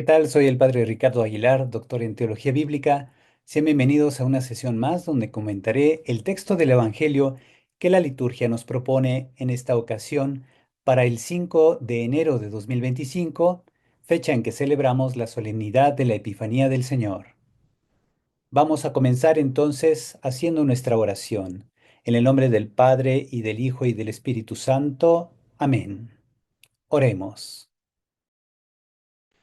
¿Qué tal? Soy el padre Ricardo Aguilar, doctor en teología bíblica. Sean bienvenidos a una sesión más donde comentaré el texto del Evangelio que la liturgia nos propone en esta ocasión para el 5 de enero de 2025, fecha en que celebramos la solemnidad de la Epifanía del Señor. Vamos a comenzar entonces haciendo nuestra oración. En el nombre del Padre y del Hijo y del Espíritu Santo. Amén. Oremos.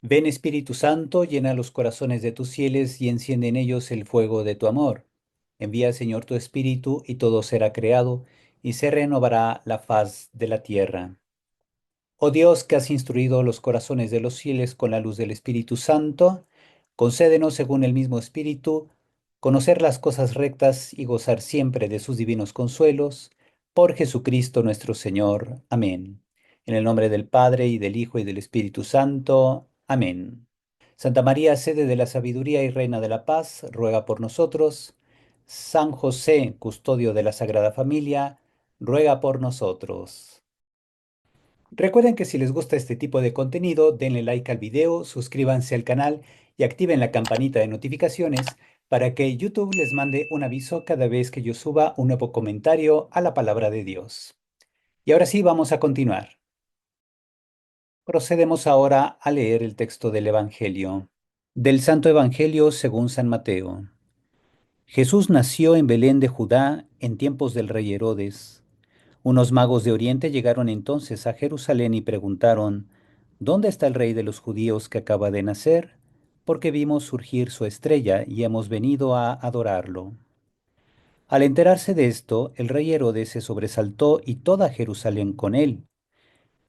Ven Espíritu Santo, llena los corazones de tus fieles y enciende en ellos el fuego de tu amor. Envía, Señor, tu Espíritu y todo será creado y se renovará la faz de la tierra. Oh Dios, que has instruido los corazones de los fieles con la luz del Espíritu Santo, concédenos según el mismo Espíritu conocer las cosas rectas y gozar siempre de sus divinos consuelos. Por Jesucristo nuestro Señor. Amén. En el nombre del Padre y del Hijo y del Espíritu Santo. Amén. Santa María, sede de la sabiduría y reina de la paz, ruega por nosotros. San José, custodio de la Sagrada Familia, ruega por nosotros. Recuerden que si les gusta este tipo de contenido, denle like al video, suscríbanse al canal y activen la campanita de notificaciones para que YouTube les mande un aviso cada vez que yo suba un nuevo comentario a la palabra de Dios. Y ahora sí, vamos a continuar. Procedemos ahora a leer el texto del Evangelio. Del Santo Evangelio según San Mateo. Jesús nació en Belén de Judá en tiempos del rey Herodes. Unos magos de Oriente llegaron entonces a Jerusalén y preguntaron, ¿dónde está el rey de los judíos que acaba de nacer? Porque vimos surgir su estrella y hemos venido a adorarlo. Al enterarse de esto, el rey Herodes se sobresaltó y toda Jerusalén con él.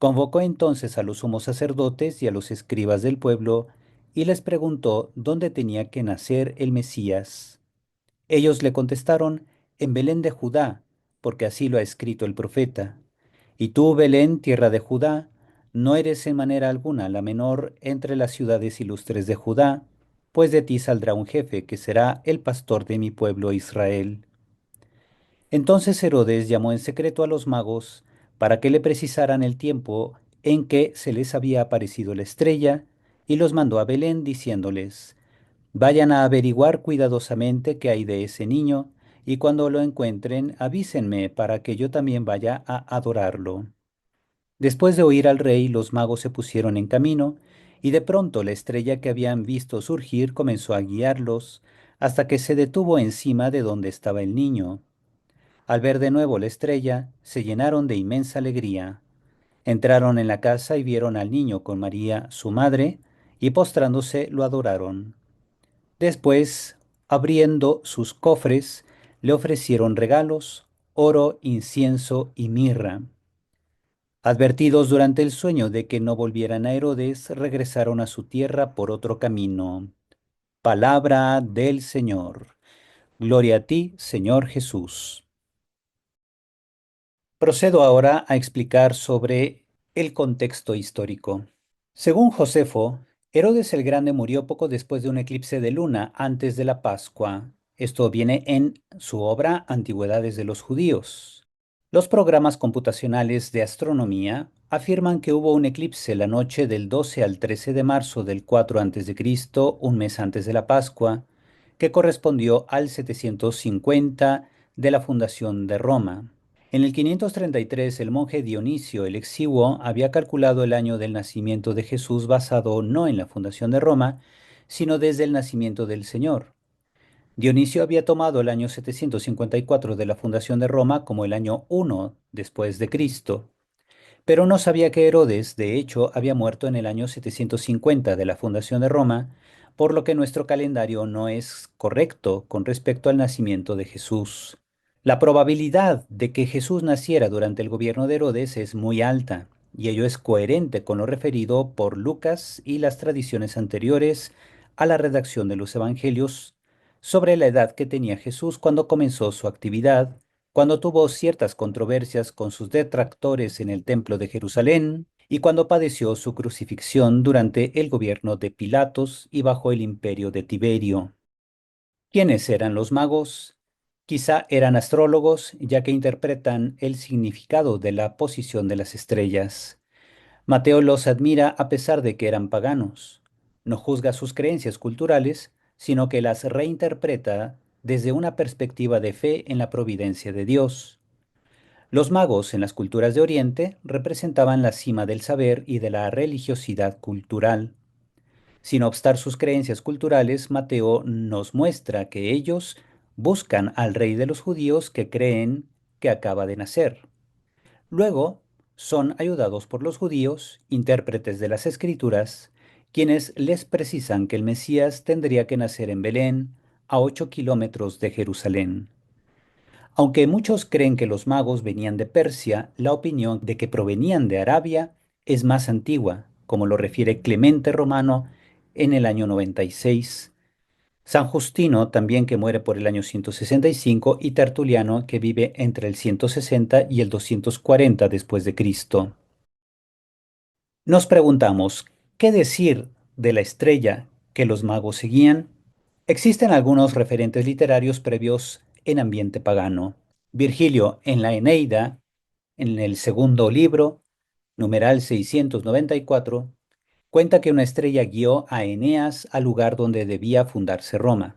Convocó entonces a los sumos sacerdotes y a los escribas del pueblo y les preguntó dónde tenía que nacer el Mesías. Ellos le contestaron, en Belén de Judá, porque así lo ha escrito el profeta. Y tú, Belén, tierra de Judá, no eres en manera alguna la menor entre las ciudades ilustres de Judá, pues de ti saldrá un jefe que será el pastor de mi pueblo Israel. Entonces Herodes llamó en secreto a los magos para que le precisaran el tiempo en que se les había aparecido la estrella, y los mandó a Belén diciéndoles, vayan a averiguar cuidadosamente qué hay de ese niño, y cuando lo encuentren, avísenme para que yo también vaya a adorarlo. Después de oír al rey, los magos se pusieron en camino, y de pronto la estrella que habían visto surgir comenzó a guiarlos, hasta que se detuvo encima de donde estaba el niño. Al ver de nuevo la estrella, se llenaron de inmensa alegría. Entraron en la casa y vieron al niño con María, su madre, y postrándose lo adoraron. Después, abriendo sus cofres, le ofrecieron regalos, oro, incienso y mirra. Advertidos durante el sueño de que no volvieran a Herodes, regresaron a su tierra por otro camino. Palabra del Señor. Gloria a ti, Señor Jesús. Procedo ahora a explicar sobre el contexto histórico. Según Josefo, Herodes el Grande murió poco después de un eclipse de luna antes de la Pascua. Esto viene en su obra Antigüedades de los Judíos. Los programas computacionales de astronomía afirman que hubo un eclipse la noche del 12 al 13 de marzo del 4 a.C., un mes antes de la Pascua, que correspondió al 750 de la fundación de Roma. En el 533, el monje Dionisio el Exiguo había calculado el año del nacimiento de Jesús basado no en la fundación de Roma, sino desde el nacimiento del Señor. Dionisio había tomado el año 754 de la fundación de Roma como el año 1 después de Cristo, pero no sabía que Herodes, de hecho, había muerto en el año 750 de la fundación de Roma, por lo que nuestro calendario no es correcto con respecto al nacimiento de Jesús. La probabilidad de que Jesús naciera durante el gobierno de Herodes es muy alta, y ello es coherente con lo referido por Lucas y las tradiciones anteriores a la redacción de los evangelios sobre la edad que tenía Jesús cuando comenzó su actividad, cuando tuvo ciertas controversias con sus detractores en el Templo de Jerusalén y cuando padeció su crucifixión durante el gobierno de Pilatos y bajo el imperio de Tiberio. ¿Quiénes eran los magos? Quizá eran astrólogos, ya que interpretan el significado de la posición de las estrellas. Mateo los admira a pesar de que eran paganos. no juzga sus creencias culturales, sino que las reinterpreta desde una perspectiva de fe en la providencia de Dios. Los magos en las culturas de Oriente representaban la cima del saber y de la religiosidad cultural. Sin obstar sus creencias culturales, Mateo nos muestra que ellos buscan al rey de los judíos que creen que acaba de nacer. Luego, son ayudados por los judíos, intérpretes de las Escrituras, quienes les precisan que el Mesías tendría que nacer en Belén, a 8 kilómetros de Jerusalén. Aunque muchos creen que los magos venían de Persia, la opinión de que provenían de Arabia es más antigua, como lo refiere Clemente Romano en el año 96, San Justino también, que muere por el año 165, y Tertuliano, que vive entre el 160 y el 240 después de Cristo. Nos preguntamos, ¿qué decir de la estrella que los magos seguían? Existen algunos referentes literarios previos en ambiente pagano. Virgilio, en la Eneida, en el segundo libro, numeral 694, cuenta que una estrella guió a Eneas al lugar donde debía fundarse Roma.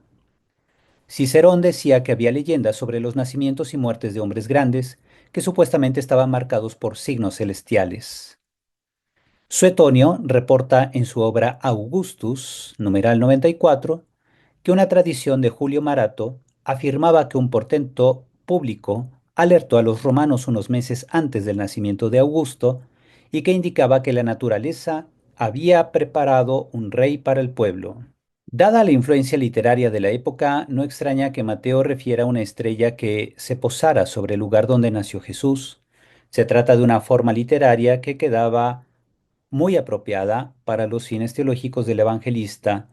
Cicerón decía que había leyendas sobre los nacimientos y muertes de hombres grandes que supuestamente estaban marcados por signos celestiales. Suetonio reporta en su obra Augustus, numeral 94, que una tradición de Julio Marato afirmaba que un portento público alertó a los romanos unos meses antes del nacimiento de Augusto y que indicaba que la naturaleza había preparado un rey para el pueblo. Dada la influencia literaria de la época, no extraña que Mateo refiera a una estrella que se posara sobre el lugar donde nació Jesús. Se trata de una forma literaria que quedaba muy apropiada para los fines teológicos del evangelista,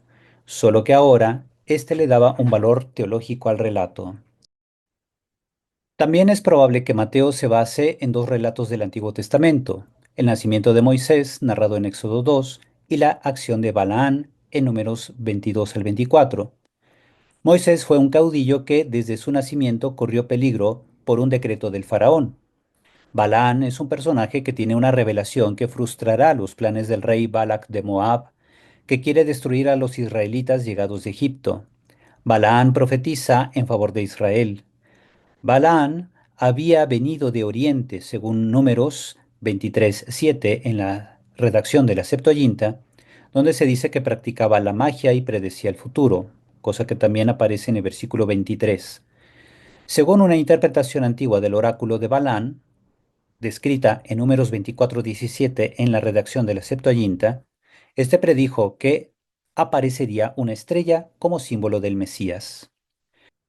solo que ahora éste le daba un valor teológico al relato. También es probable que Mateo se base en dos relatos del Antiguo Testamento, el nacimiento de Moisés, narrado en Éxodo 2, y la acción de Balaán en Números 22 al 24. Moisés fue un caudillo que desde su nacimiento corrió peligro por un decreto del faraón. Balaán es un personaje que tiene una revelación que frustrará los planes del rey Balac de Moab, que quiere destruir a los israelitas llegados de Egipto. Balaán profetiza en favor de Israel. Balaán había venido de Oriente, según Números 23:7 en la redacción de la Septuaginta, donde se dice que practicaba la magia y predecía el futuro, cosa que también aparece en el versículo 23. Según una interpretación antigua del oráculo de Balaán, descrita en Números 24:17 en la redacción de la Septuaginta, este predijo que aparecería una estrella como símbolo del Mesías.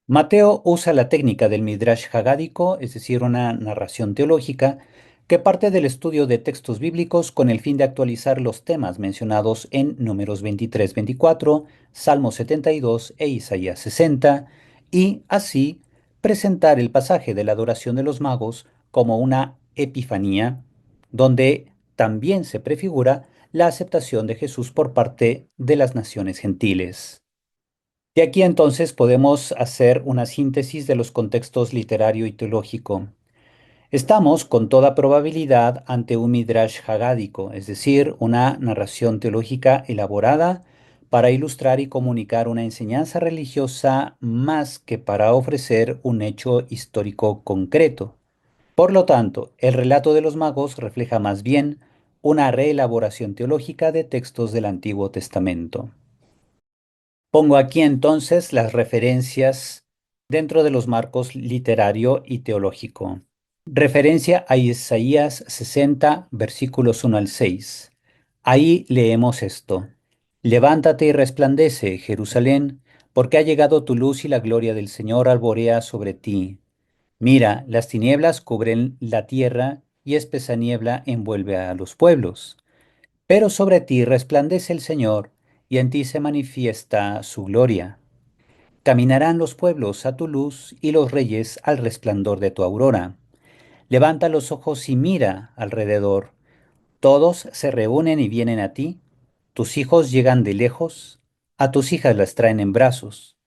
Mateo usa la técnica del Midrash Hagádico, es decir, una narración teológica, que parte del estudio de textos bíblicos con el fin de actualizar los temas mencionados en Números 23-24, Salmo 72 e Isaías 60, y así presentar el pasaje de la adoración de los magos como una epifanía, donde también se prefigura la aceptación de Jesús por parte de las naciones gentiles. De aquí entonces podemos hacer una síntesis de los contextos literario y teológico. Estamos con toda probabilidad ante un midrash hagádico, es decir, una narración teológica elaborada para ilustrar y comunicar una enseñanza religiosa más que para ofrecer un hecho histórico concreto. Por lo tanto, el relato de los magos refleja más bien una reelaboración teológica de textos del Antiguo Testamento. Pongo aquí entonces las referencias dentro de los marcos literario y teológico. Referencia a Isaías 60, versículos 1 al 6. Ahí leemos esto. Levántate y resplandece, Jerusalén, porque ha llegado tu luz y la gloria del Señor alborea sobre ti. Mira, las tinieblas cubren la tierra y espesa niebla envuelve a los pueblos. Pero sobre ti resplandece el Señor, y en ti se manifiesta su gloria. Caminarán los pueblos a tu luz y los reyes al resplandor de tu aurora. Levanta los ojos y mira alrededor. Todos se reúnen y vienen a ti. Tus hijos llegan de lejos. A tus hijas las traen en brazos.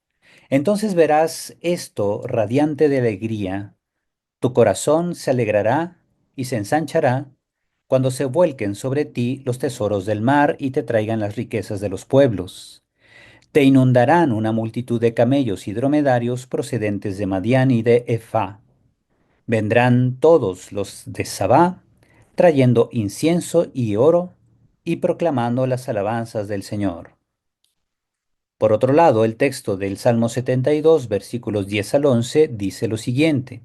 Entonces verás esto radiante de alegría. Tu corazón se alegrará y se ensanchará, cuando se vuelquen sobre ti los tesoros del mar y te traigan las riquezas de los pueblos. Te inundarán una multitud de camellos y dromedarios procedentes de Madián y de Efá. Vendrán todos los de Sabá, trayendo incienso y oro y proclamando las alabanzas del Señor. Por otro lado, el texto del Salmo 72, versículos 10 al 11, dice lo siguiente: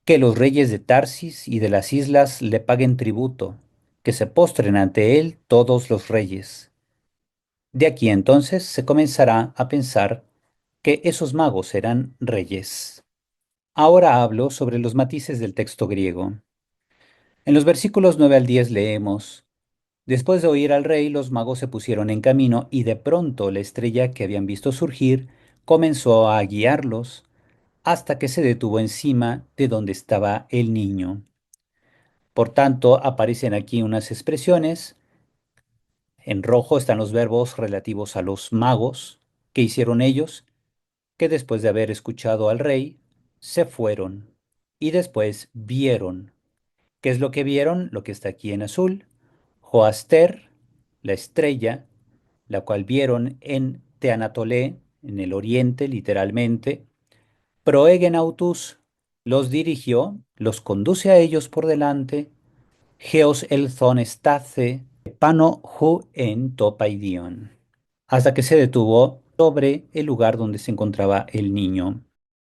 que los reyes de Tarsis y de las islas le paguen tributo, que se postren ante él todos los reyes. De aquí entonces se comenzará a pensar que esos magos eran reyes. Ahora hablo sobre los matices del texto griego. En los versículos 9 al 10 leemos: después de oír al rey, los magos se pusieron en camino y de pronto la estrella que habían visto surgir comenzó a guiarlos hasta que se detuvo encima de donde estaba el niño. Por tanto, aparecen aquí unas expresiones. En rojo están los verbos relativos a los magos. ¿Qué hicieron ellos? Que después de haber escuchado al rey, se fueron y después vieron. ¿Qué es lo que vieron? Lo que está aquí en azul. Joaster, la estrella, la cual vieron en Teanatolé, en el oriente, literalmente. Proegenautus los dirigió, los conduce a ellos por delante. Geos elzon estace, pano hu en topaidion, hasta que se detuvo sobre el lugar donde se encontraba el niño.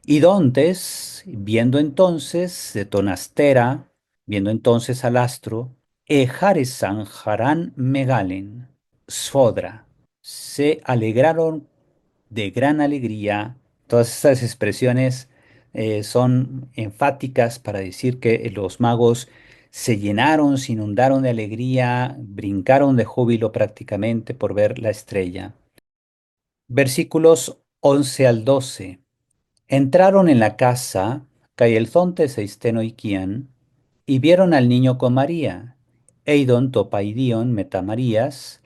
Y Dontes, viendo entonces de Tonastera, viendo entonces al astro, Ejaresan Harán Megalen, Sfodra, se alegraron de gran alegría. Todas estas expresiones son enfáticas para decir que los magos se llenaron, se inundaron de alegría, brincaron de júbilo prácticamente por ver la estrella. Versículos 11 al 12. Entraron en la casa, Caelzonte Seisteno y Kian, y vieron al niño con María, Eidon Topaidion Metamarías,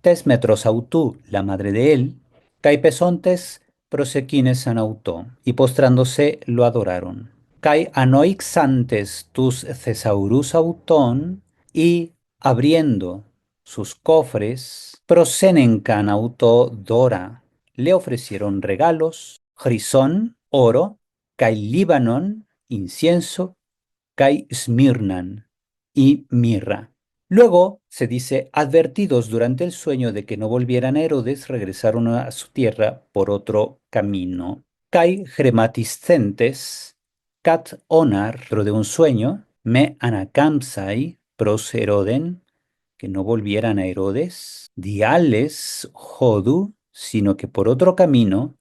tes metros autú, la madre de él, caipesontes prosequines anautó, y postrándose lo adoraron. Kai anoixantes tus thesaurus autón, y abriendo sus cofres, prosenencan auto dora, le ofrecieron regalos, crisón, oro, kai líbanon, incienso, kai smirnan, y mirra. Luego se dice, advertidos durante el sueño de que no volvieran a Herodes, regresaron a su tierra por otro camino. Kai grematiscentes, cat onar, dentro de un sueño, me anakamsai, pros Heroden, que no volvieran a Herodes, diales jodu, sino que por otro camino,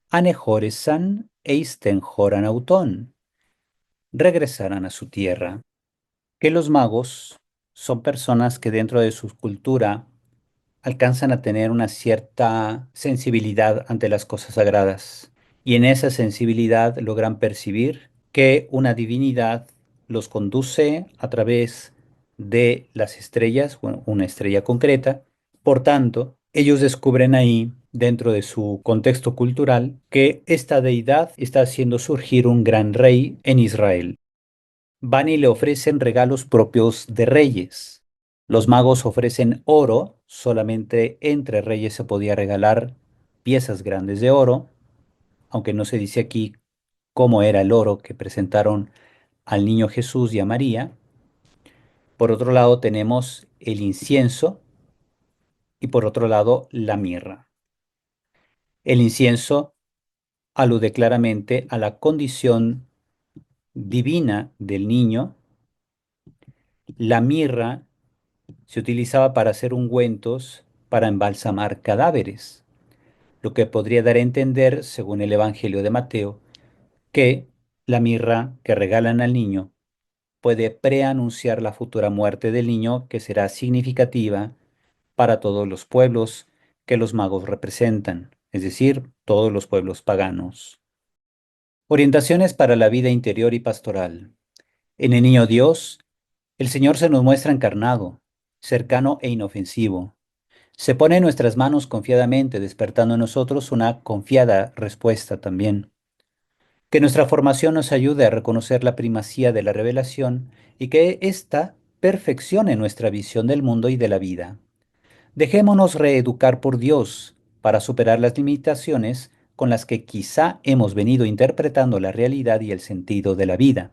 anejoresan eistenjoran autón, regresaran a su tierra. Que los magos son personas que dentro de su cultura alcanzan a tener una cierta sensibilidad ante las cosas sagradas y en esa sensibilidad logran percibir que una divinidad los conduce a través de las estrellas, bueno, una estrella concreta. Por tanto, ellos descubren ahí, dentro de su contexto cultural, que esta deidad está haciendo surgir un gran rey en Israel. Van y le ofrecen regalos propios de reyes. Los magos ofrecen oro, solamente entre reyes se podía regalar piezas grandes de oro, aunque no se dice aquí cómo era el oro que presentaron al niño Jesús y a María. Por otro lado tenemos el incienso y por otro lado la mirra. El incienso alude claramente a la condición divina del niño. La mirra se utilizaba para hacer ungüentos para embalsamar cadáveres, lo que podría dar a entender, según el Evangelio de Mateo, que la mirra que regalan al niño puede preanunciar la futura muerte del niño, que será significativa para todos los pueblos que los magos representan, es decir, todos los pueblos paganos. Orientaciones para la vida interior y pastoral. En el niño Dios, el Señor se nos muestra encarnado, cercano e inofensivo. Se pone en nuestras manos confiadamente, despertando en nosotros una confiada respuesta también. Que nuestra formación nos ayude a reconocer la primacía de la revelación y que ésta perfeccione nuestra visión del mundo y de la vida. Dejémonos reeducar por Dios para superar las limitaciones con las que quizá hemos venido interpretando la realidad y el sentido de la vida.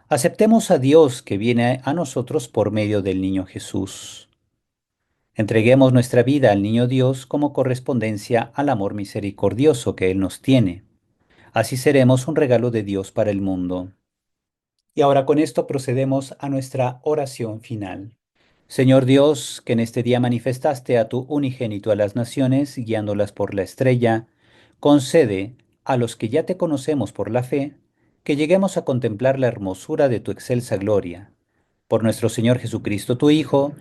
Aceptemos a Dios que viene a nosotros por medio del niño Jesús. Entreguemos nuestra vida al niño Dios como correspondencia al amor misericordioso que Él nos tiene. Así seremos un regalo de Dios para el mundo. Y ahora con esto procedemos a nuestra oración final. Señor Dios, que en este día manifestaste a tu unigénito a las naciones, guiándolas por la estrella, concede a los que ya te conocemos por la fe, que lleguemos a contemplar la hermosura de tu excelsa gloria. Por nuestro Señor Jesucristo, tu Hijo,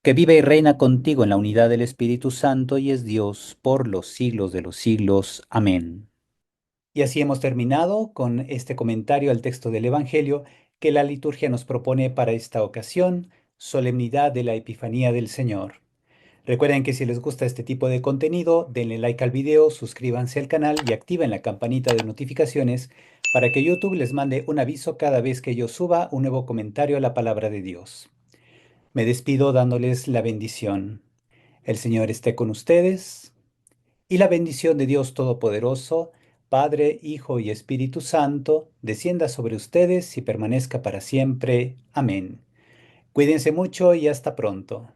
que vive y reina contigo en la unidad del Espíritu Santo y es Dios por los siglos de los siglos. Amén. Y así hemos terminado con este comentario al texto del Evangelio que la liturgia nos propone para esta ocasión, solemnidad de la Epifanía del Señor. Recuerden que si les gusta este tipo de contenido, denle like al video, suscríbanse al canal y activen la campanita de notificaciones para que YouTube les mande un aviso cada vez que yo suba un nuevo comentario a la palabra de Dios. Me despido dándoles la bendición. El Señor esté con ustedes y la bendición de Dios Todopoderoso, Padre, Hijo y Espíritu Santo, descienda sobre ustedes y permanezca para siempre. Amén. Cuídense mucho y hasta pronto.